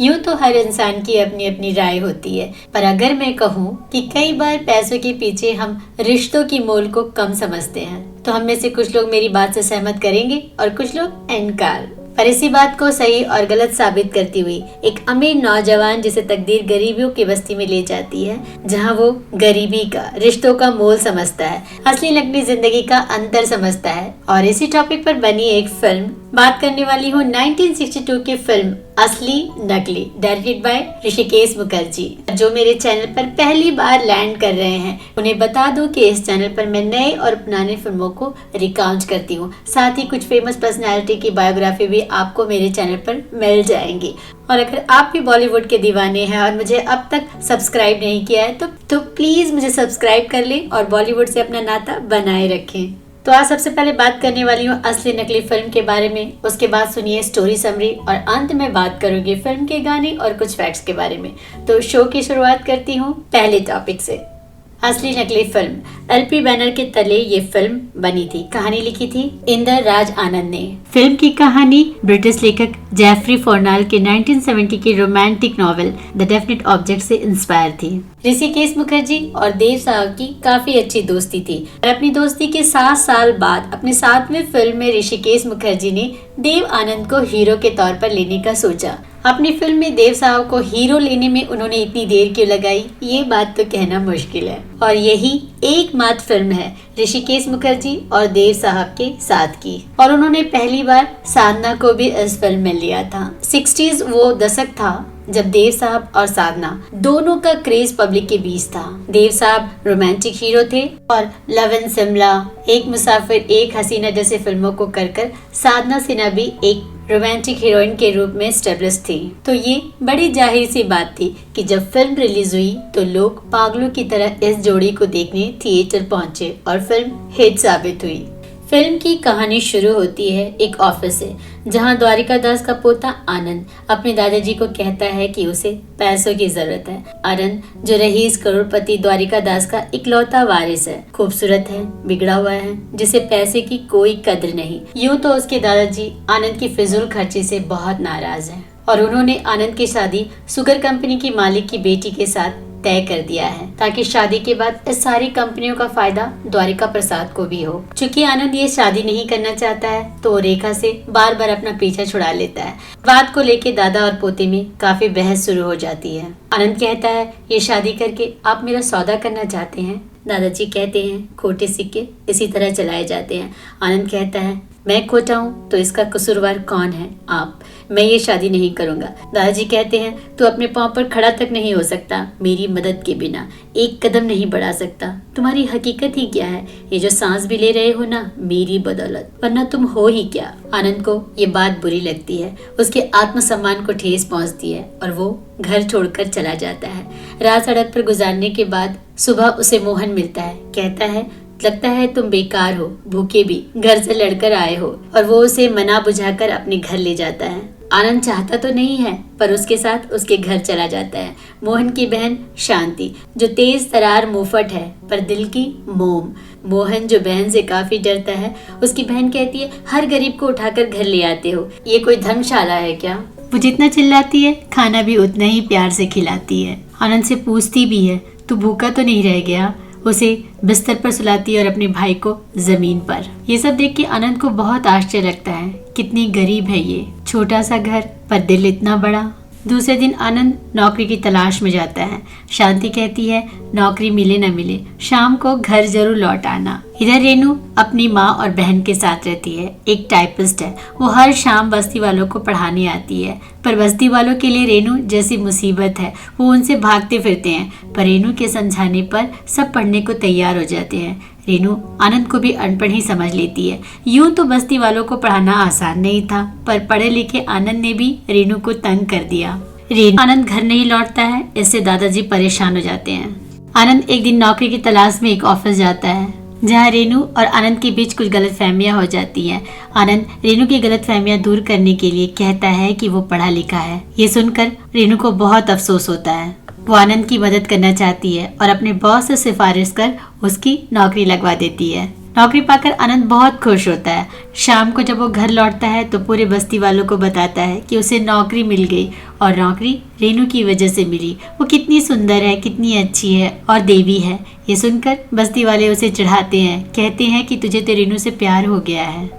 यूं तो हर इंसान की अपनी अपनी राय होती है, पर अगर मैं कहूँ कि कई बार पैसों के पीछे हम रिश्तों की मोल को कम समझते हैं, तो हम में से कुछ लोग मेरी बात से सहमत करेंगे और कुछ लोग इनकार। पर इसी बात को सही और गलत साबित करती हुई एक अमीर नौजवान जिसे तकदीर गरीबियों की बस्ती में ले जाती है, जहां वो गरीबी का, रिश्तों का मोल समझता है, असली नकली जिंदगी का अंतर समझता है। और इसी टॉपिक पर बनी एक फिल्म बात करने वाली हूँ 1962 की फिल्म असली नकली, डायरेक्टेड बाय ऋषिकेश मुखर्जी। जो मेरे चैनल पर पहली बार लैंड कर रहे हैं, उन्हें बता दूं कि इस चैनल पर मैं नए और पुराने फिल्मों को रिकाउंट करती हूँ। साथ ही कुछ फेमस पर्सनालिटी की बायोग्राफी भी आपको मेरे चैनल पर मिल जाएंगी। और अगर आप भी बॉलीवुड के दीवाने हैं और मुझे अब तक सब्सक्राइब नहीं किया है तो प्लीज मुझे सब्सक्राइब कर लें और बॉलीवुड से अपना नाता बनाए रखें। तो आज सबसे पहले बात करने वाली हूँ असली नकली फिल्म के बारे में। उसके बाद सुनिए स्टोरी समरी और अंत में बात करूंगी फिल्म के गाने और कुछ फैक्ट्स के बारे में। तो शो की शुरुआत करती हूँ पहले टॉपिक से। असली नकली फिल्म एलपी बैनर के तले ये फिल्म बनी थी। कहानी लिखी थी इंदर राज आनंद ने। फिल्म की कहानी ब्रिटिश लेखक जेफरी फोर्नाल के 1970 की romantic novel the definite object से इंस्पायर थी। ऋषिकेश मुखर्जी और देव साहब की काफी अच्छी दोस्ती थी और अपनी दोस्ती के 7 साल बाद अपने 7वें फिल्म में ऋषिकेश मुखर्जी ने देव आनंद को हीरो के तौर पर लेने का सोचा। अपनी फिल्म में देव साहब को हीरो लेने में उन्होंने इतनी देर क्यों लगाई, ये बात तो कहना मुश्किल है। और यही एकमात्र फिल्म है ऋषिकेश मुखर्जी और देव साहब के साथ की। और उन्होंने पहली बार साधना को भी इस फिल्म में लिया था। 60s वो दशक था जब देव साहब और साधना दोनों का क्रेज पब्लिक के बीच था। देव साहब रोमांटिक हीरो थे और लव इन शिमला, एक मुसाफिर, एक हसीना जैसे फिल्मों को कर साधना सिन्हा भी एक रोमांटिक हीरोइन के रूप में स्टेब्लिश थी। तो ये बड़ी जाहिर सी बात थी कि जब फिल्म रिलीज हुई तो लोग पागलों की तरह इस जोड़ी को देखने थिएटर पहुंचे और फिल्म हिट साबित हुई। फिल्म की कहानी शुरू होती है एक ऑफिस से, जहां द्वारिका दास का पोता आनंद अपने दादाजी को कहता है कि उसे पैसों की जरूरत है। आनंद, जो रईस करोड़पति द्वारिका दास का इकलौता वारिस है, खूबसूरत है, बिगड़ा हुआ है, जिसे पैसे की कोई कद्र नहीं। यूं तो उसके दादाजी आनंद की फिजूल खर्ची से बहुत नाराज हैं और उन्होंने आनंद की शादी शुगर कंपनी की मालिक की बेटी के साथ तय कर दिया है, ताकि शादी के बाद इस सारी कंपनियों का फायदा द्वारिका प्रसाद को भी हो। चूंकि आनंद ये शादी नहीं करना चाहता है, तो रेखा से बार बार अपना पीछा छुड़ा लेता है। बात को लेके दादा और पोते में काफी बहस शुरू हो जाती है। आनंद कहता है, ये शादी करके आप मेरा सौदा करना चाहते हैं? दादाजी कहते हैं, खोटे सिक्के इसी तरह चलाए जाते हैं। आनंद कहता है, मैं खोटा हूँ तो इसका कसूरवार कौन है? आप। मैं ये शादी नहीं करूंगा। दादाजी कहते हैं, तू अपने पाँव पर खड़ा तक नहीं हो सकता, मेरी मदद के बिना एक कदम नहीं बढ़ा सकता। तुम्हारी हकीकत ही क्या है? ये जो सांस भी ले रहे हो ना, मेरी बदौलत, वरना तुम हो ही क्या? आनंद को ये बात बुरी लगती है, उसके आत्मसम्मान को ठेस पहुंचती है और वो घर छोड़कर चला जाता है। रात सड़क पर गुजारने के बाद सुबह उसे मोहन मिलता है। कहता है, लगता है तुम बेकार हो, भूखे भी घर से लड़कर आए हो। और वो उसे मना बुझाकर अपने घर ले जाता है। आनंद चाहता तो नहीं है, पर उसके साथ उसके घर चला जाता है। मोहन की बहन शांति, जो तेज तरार मुफट है पर दिल की मोम। मोहन, जो बहन से काफी डरता है, उसकी बहन कहती है, हर गरीब को उठाकर घर ले आते हो, ये कोई धर्मशाला है क्या? वो जितना चिल्लाती है, खाना भी उतना ही प्यार से खिलाती है। आनंद से पूछती भी है, तू भूखा तो नहीं रह गया? उसे बिस्तर पर सुलाती है और अपने भाई को जमीन पर। ये सब देख के आनंद को बहुत आश्चर्य लगता है, कितनी गरीब है ये, छोटा सा घर पर दिल इतना बड़ा। दूसरे दिन आनंद नौकरी की तलाश में जाता है। शांति कहती है, नौकरी मिले न मिले, शाम को घर जरूर लौट आना। इधर रेनू अपनी माँ और बहन के साथ रहती है। एक टाइपिस्ट है, वो हर शाम बस्ती वालों को पढ़ाने आती है, पर बस्ती वालों के लिए रेनू जैसी मुसीबत है, वो उनसे भागते फिरते हैं। पर रेनू के समझाने पर सब पढ़ने को तैयार हो जाते हैं। रेनू आनंद को भी अनपढ़ ही समझ लेती है। यूं तो बस्ती वालों को पढ़ाना आसान नहीं था, पर पढ़े लिखे आनंद ने भी रेनू को तंग कर दिया। रेनू आनंद घर नहीं लौटता है, इससे दादाजी परेशान हो जाते हैं। आनंद एक दिन नौकरी की तलाश में एक ऑफिस जाता है, जहाँ रेनू और आनंद के बीच कुछ गलतफहमियां हो जाती हैं। आनंद रेनू की गलतफहमियां दूर करने के लिए कहता है कि वो पढ़ा लिखा है। ये सुनकर रेनू को बहुत अफसोस होता है। वो आनंद की मदद करना चाहती है और अपने बॉस से सिफारिश कर उसकी नौकरी लगवा देती है। नौकरी पाकर आनंद बहुत खुश होता है। शाम को जब वो घर लौटता है तो पूरे बस्ती वालों को बताता है कि उसे नौकरी मिल गई और नौकरी रेनू की वजह से मिली। वो कितनी सुंदर है, कितनी अच्छी है और देवी है। ये सुनकर बस्ती वाले उसे चढ़ाते हैं, कहते हैं कि तुझे तो रेनू से प्यार हो गया है।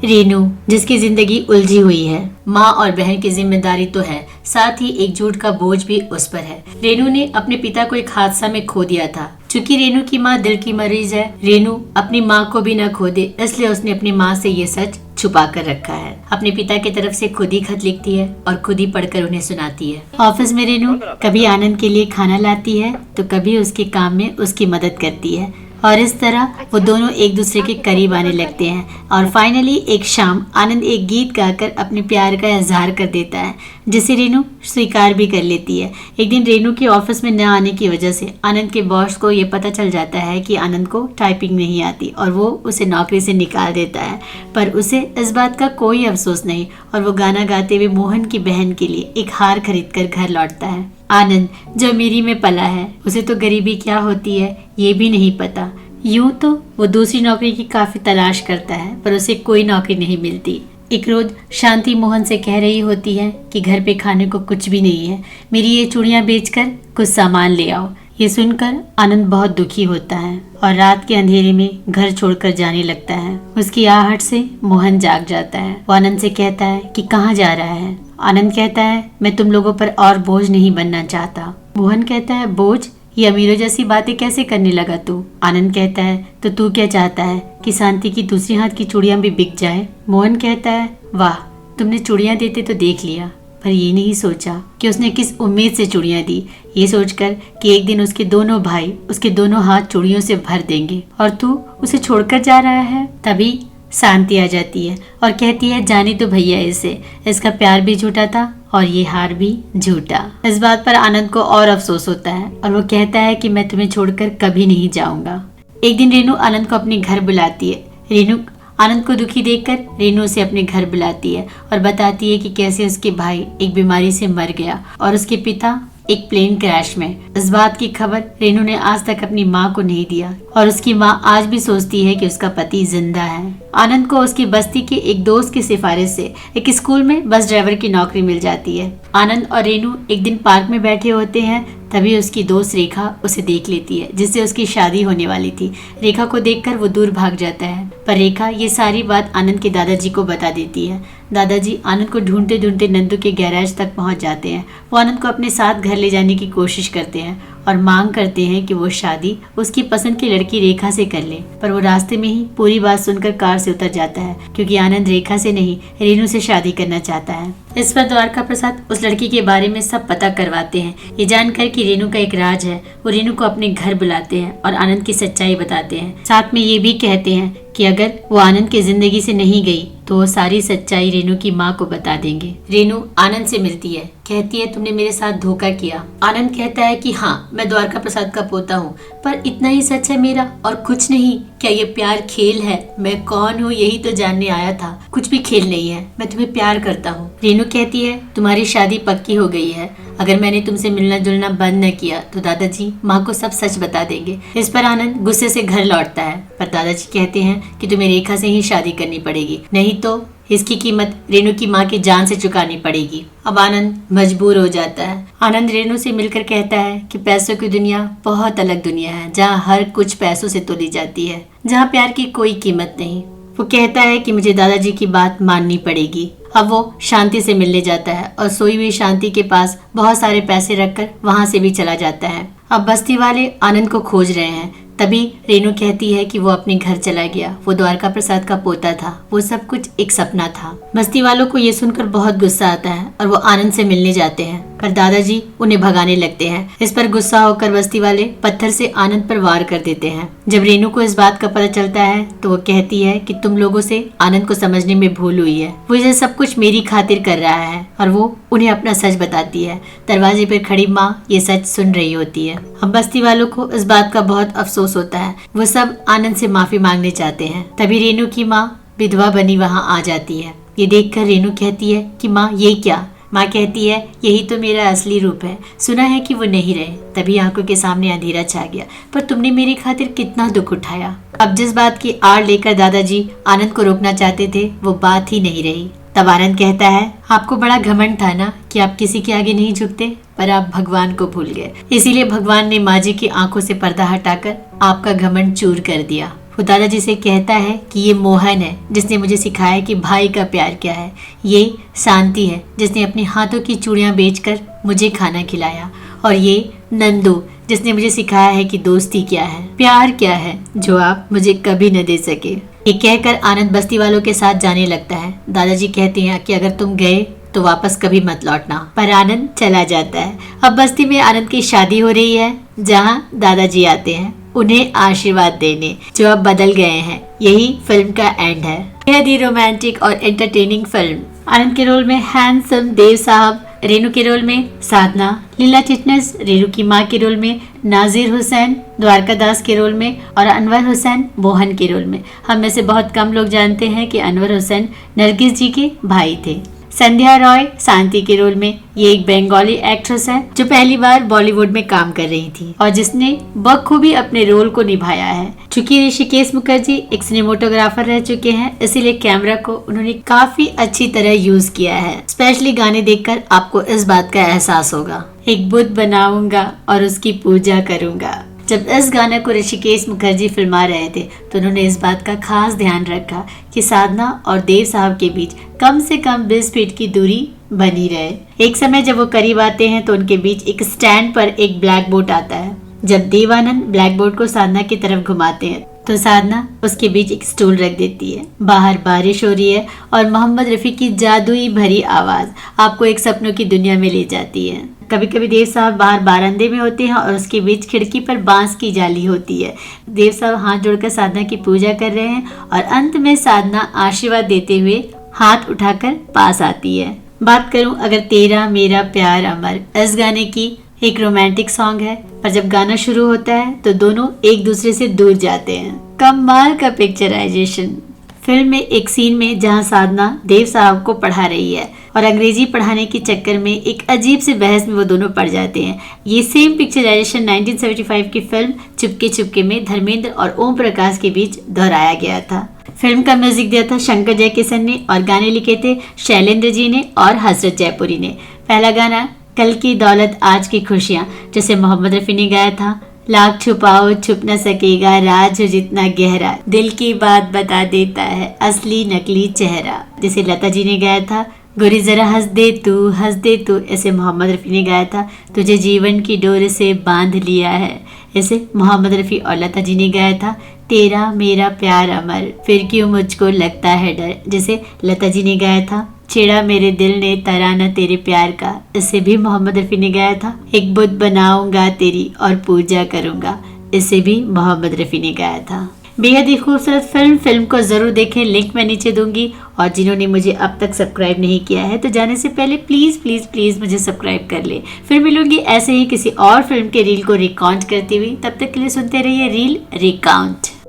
रेनू जिसकी जिंदगी उलझी हुई है, माँ और बहन की जिम्मेदारी तो है, साथ ही एकजुट का बोझ भी उस पर है। रेनू ने अपने पिता को एक हादसा में खो दिया था। चूंकि रेनू की माँ दिल की मरीज है, रेनू अपनी माँ को भी न खो दे, इसलिए उसने अपनी माँ से ये सच छुपा कर रखा है। अपने पिता की तरफ से खुद ही खत लिखती है और खुद ही पढ़कर उन्हें सुनाती है। ऑफिस में रेनू कभी आनंद के लिए खाना लाती है तो कभी उसके काम में उसकी मदद करती है और इस तरह वो दोनों एक दूसरे के करीब आने लगते हैं। और फाइनली एक शाम आनंद एक गीत गाकर अपने प्यार का इजहार कर देता है, जिसे रेनू स्वीकार भी कर लेती है। एक दिन रेनू के ऑफिस में न आने की वजह से आनंद के बॉस को ये पता चल जाता है कि आनंद को टाइपिंग नहीं आती और वो उसे नौकरी से निकाल देता है। पर उसे इस बात का कोई अफसोस नहीं और वो गाना गाते हुए मोहन की बहन के लिए एक हार खरीद कर घर लौटता है। आनंद जो अमीरी में पला है, उसे तो गरीबी क्या होती है ये भी नहीं पता। यूं तो वो दूसरी नौकरी की काफी तलाश करता है पर उसे कोई नौकरी नहीं मिलती। एक रोज शांति मोहन से कह रही होती है कि घर पे खाने को कुछ भी नहीं है, मेरी ये चूड़ियां बेचकर कुछ सामान ले आओ। ये सुनकर आनंद बहुत दुखी होता है और रात के अंधेरे में घर छोड़कर जाने लगता है। उसकी आहट से मोहन जाग जाता है। वो आनंद से कहता है कि कहाँ जा रहा है। आनंद कहता है मैं तुम लोगों पर और बोझ नहीं बनना चाहता। मोहन कहता है बोझ, ये अमीरों जैसी बातें कैसे करने लगा तू। आनंद कहता है तो तू क्या चाहता है कि शांति की दूसरी हाथ की चूड़ियां भी बिक जाए। मोहन कहता है वाह, तुमने चूड़ियां देते तो देख लिया, पर ये नहीं सोचा कि उसने किस उम्मीद से चूड़ियां दी। ये सोचकर कि एक दिन उसके दोनों भाई उसके दोनों हाथ चूड़ियों से भर देंगे और तू उसे छोड़कर जा रहा है। तभी शांति आ जाती है और कहती है जाने तो भैया इसे, इसका प्यार भी झूठा था और ये हार भी झूठा। इस बात पर आनंद को और अफसोस होता है और वो कहता है कि मैं तुम्हें छोड़कर कभी नहीं जाऊंगा। एक दिन रेनू आनंद को अपने घर बुलाती है। रेनू आनंद को दुखी देखकर रेनू उसे अपने घर बुलाती है और बताती है कि कैसे उसके भाई एक बीमारी से मर गया और उसके पिता एक प्लेन क्रैश में। इस बात की खबर रेनू ने आज तक अपनी माँ को नहीं दिया और उसकी माँ आज भी सोचती है कि उसका पति जिंदा है। आनंद को उसकी बस्ती के एक दोस्त की सिफारिश से एक स्कूल में बस ड्राइवर की नौकरी मिल जाती है। आनंद और रेनू एक दिन पार्क में बैठे होते हैं, तभी उसकी दोस्त रेखा उसे देख लेती है जिससे उसकी शादी होने वाली थी। रेखा को देखकर वो दूर भाग जाता है, पर रेखा ये सारी बात आनंद के दादाजी को बता देती है। दादाजी आनंद को ढूंढते ढूंढते नंदू के गैराज तक पहुंच जाते हैं। वो आनंद को अपने साथ घर ले जाने की कोशिश करते हैं और मांग करते हैं कि वो शादी उसकी पसंद की लड़की रेखा से कर ले। पर वो रास्ते में ही पूरी बात सुनकर कार से उतर जाता है क्योंकि आनंद रेखा से नहीं रेनू से शादी करना चाहता है। इस पर द्वारका प्रसाद उस लड़की के बारे में सब पता करवाते हैं। ये जानकर कि रेनू का एक राज है, वो रेनू को अपने घर बुलाते हैं और आनंद की सच्चाई बताते हैं। साथ में ये भी कहते हैं कि अगर वो आनंद की जिंदगी से नहीं गई तो वो सारी सच्चाई रेनू की माँ को बता देंगे। रेनू आनंद से मिलती है, कहती है तुमने मेरे साथ धोखा किया। आनंद कहता है कि हाँ, मैं द्वारका प्रसाद का पोता हूँ, पर इतना ही सच है मेरा और कुछ नहीं। क्या ये प्यार खेल है? मैं कौन हूँ यही तो जानने आया था। कुछ भी खेल नहीं है, मैं तुम्हें प्यार करता हूँ। रेनू कहती है तुम्हारी शादी पक्की हो गई है, अगर मैंने तुमसे मिलना जुलना बंद न किया तो दादाजी माँ को सब सच बता देंगे। इस पर आनंद गुस्से से घर लौटता है, पर दादाजी कहते हैं कि तुम्हें रेखा से ही शादी करनी पड़ेगी, नहीं तो इसकी कीमत रेनू की माँ की जान से चुकानी पड़ेगी। अब आनंद मजबूर हो जाता है। आनंद रेनू से मिलकर कहता है कि पैसों की दुनिया बहुत अलग दुनिया है, जहाँ हर कुछ पैसों से तोली जाती है, जहाँ प्यार की कोई कीमत नहीं। वो कहता है कि मुझे दादाजी की बात माननी पड़ेगी। अब वो शांति से मिलने जाता है और सोई हुई शांति के पास बहुत सारे पैसे रखकर वहाँ से भी चला जाता है। अब बस्ती वाले आनंद को खोज रहे हैं, तभी रेनू कहती है कि वो अपने घर चला गया, वो द्वारका प्रसाद का पोता था, वो सब कुछ एक सपना था। बस्ती वालों को ये सुनकर बहुत गुस्सा आता है और वो आनंद से मिलने जाते हैं, पर दादाजी उन्हें भगाने लगते हैं। इस पर गुस्सा होकर बस्ती वाले पत्थर से आनंद पर वार कर देते हैं। जब रेनू को इस बात का पता चलता है तो वो कहती है कि तुम लोगों से आनंद को समझने में भूल हुई है, वो ये सब कुछ मेरी खातिर कर रहा है, और वो उन्हें अपना सच बताती है। दरवाजे पर खड़ी माँ ये सच सुन रही होती है। अब बस्ती वालों को इस बात का बहुत अफसोस होता है, वो सब आनंद से माफी मांगने चाहते हैं। तभी रेनू की माँ विधवा बनी वहाँ आ जाती है। ये देखकर रेनू कहती है कि माँ ये क्या? माँ कहती है यही तो मेरा असली रूप है। सुना है कि वो नहीं रहे। तभी आंखों के सामने अंधेरा छा गया। पर तुमने मेरी खातिर कितना दुख उठाया। अब जिस बात की आड़ लेकर दादाजी आनंद को रोकना चाहते थे वो बात ही नहीं रही। तब आनंद कहता है आपको बड़ा घमंड था ना कि आप किसी के आगे नहीं झुकते, पर आप भगवान को भूल गए। इसीलिए भगवान ने माँ जी की आंखों से पर्दा हटाकर आपका घमंड चूर कर दिया। वो दादाजी से कहता है कि ये मोहन है जिसने मुझे सिखाया कि भाई का प्यार क्या है। ये शांति है जिसने अपने हाथों की चूड़ियां बेचकर मुझे खाना खिलाया। और ये नंदू जिसने मुझे सिखाया है कि दोस्ती क्या है, प्यार क्या है, जो आप मुझे कभी न दे सके। ये कहकर आनंद बस्ती वालों के साथ जाने लगता है। दादाजी कहते हैं कि अगर तुम गए तो वापस कभी मत लौटना। पर आनंद चला जाता है। अब बस्ती में आनंद की शादी हो रही है, जहाँ दादाजी आते हैं उन्हें आशीर्वाद देने, जो अब बदल गए हैं। यही फिल्म का एंड है। बेहद ही रोमांटिक और एंटरटेनिंग फिल्म। आनंद के रोल में हैंडसम देव साहब, रेनू के रोल में साधना, लीला चिटनेस रेनू की माँ के रोल में, नाजिर हुसैन द्वारका दास के रोल में और अनवर हुसैन मोहन के रोल में। हम में से बहुत कम लोग जानते हैं कि अनवर हुसैन नरगिस जी के भाई थे। संध्या रॉय शांति के रोल में। ये एक बंगाली एक्ट्रेस है जो पहली बार बॉलीवुड में काम कर रही थी और जिसने बखूबी अपने रोल को निभाया है। चूंकि ऋषिकेश मुखर्जी एक सिनेमोटोग्राफर रह चुके हैं, इसीलिए कैमरा को उन्होंने काफी अच्छी तरह यूज किया है। स्पेशली गाने देखकर आपको इस बात का एहसास होगा। एक बुद्ध बनाऊंगा और उसकी पूजा करूंगा। जब इस गाने को ऋषिकेश मुखर्जी फिल्मा रहे थे तो उन्होंने इस बात का खास ध्यान रखा कि साधना और देव साहब के बीच कम से कम 20 फीट की दूरी बनी रहे। एक समय जब वो करीब आते हैं तो उनके बीच एक स्टैंड पर एक ब्लैक बोर्ड आता है। जब देवानंद ब्लैक बोर्ड को साधना की तरफ घुमाते हैं तो साधना उसके बीच एक स्टूल रख देती है। बाहर बारिश हो रही है और मोहम्मद रफी की जादुई भरी आवाज आपको एक सपनों की दुनिया में ले जाती है। कभी कभी देव साहब बाहर बारांदे में होते हैं और उसके बीच खिड़की पर बांस की जाली होती है। देव साहब हाथ जोड़कर साधना की पूजा कर रहे हैं और अंत में साधना आशीर्वाद देते हुए हाथ उठाकर पास आती है। बात करूं अगर तेरा मेरा प्यार अमर, इस गाने की एक रोमांटिक सॉन्ग है, पर जब गाना शुरू होता है तो दोनों एक दूसरे से दूर जाते हैं। कमाल का पिक्चराइजेशन। फिल्म में एक सीन में जहां साधना देव साहब को पढ़ा रही है और अंग्रेजी पढ़ाने के चक्कर में एक अजीब से बहस में वो दोनों पड़ जाते हैं। ये सेम पिक्चराइजेशन 1975 की फिल्म चुपके चुपके में धर्मेंद्र और ओम प्रकाश के बीच दोहराया गया था। फिल्म का म्यूजिक दिया था शंकर जयकिशन ने और गाने लिखे थे शैलेंद्र जी ने और हसरत जयपुरी ने। पहला गाना कल की दौलत आज की खुशियां, जिसे मोहम्मद रफी ने गाया था। लाख छुपाओ छुप न सकेगा राज जितना गहरा, दिल की बात बता देता है असली नकली चेहरा, जिसे लता जी ने गाया था। गोरी जरा हंस दे तू, ऐसे मोहम्मद रफी ने गाया था। तुझे जीवन की डोर से बांध लिया है, ऐसे मोहम्मद रफी और लता जी ने गाया था। तेरा मेरा प्यार अमर, फिर क्यों मुझको लगता है डर, जिसे लता जी ने गाया था। छेड़ा मेरे दिल ने तराना तेरे प्यार का, इसे भी मोहम्मद रफी ने गाया था। एक बुद्ध बनाऊंगा तेरी और पूजा करूंगा, इसे भी मोहम्मद रफी ने गाया था। बेहद ही खूबसूरत फिल्म को जरूर देखें, लिंक मैं नीचे दूंगी। और जिन्होंने मुझे अब तक सब्सक्राइब नहीं किया है तो जाने से पहले प्लीज प्लीज प्लीज मुझे सब्सक्राइब कर ले। फिर मिलूंगी ऐसे ही किसी और फिल्म के रील को रिकाउंट करती हुई। तब तक के लिए सुनते रहिए रील रिकाउंट।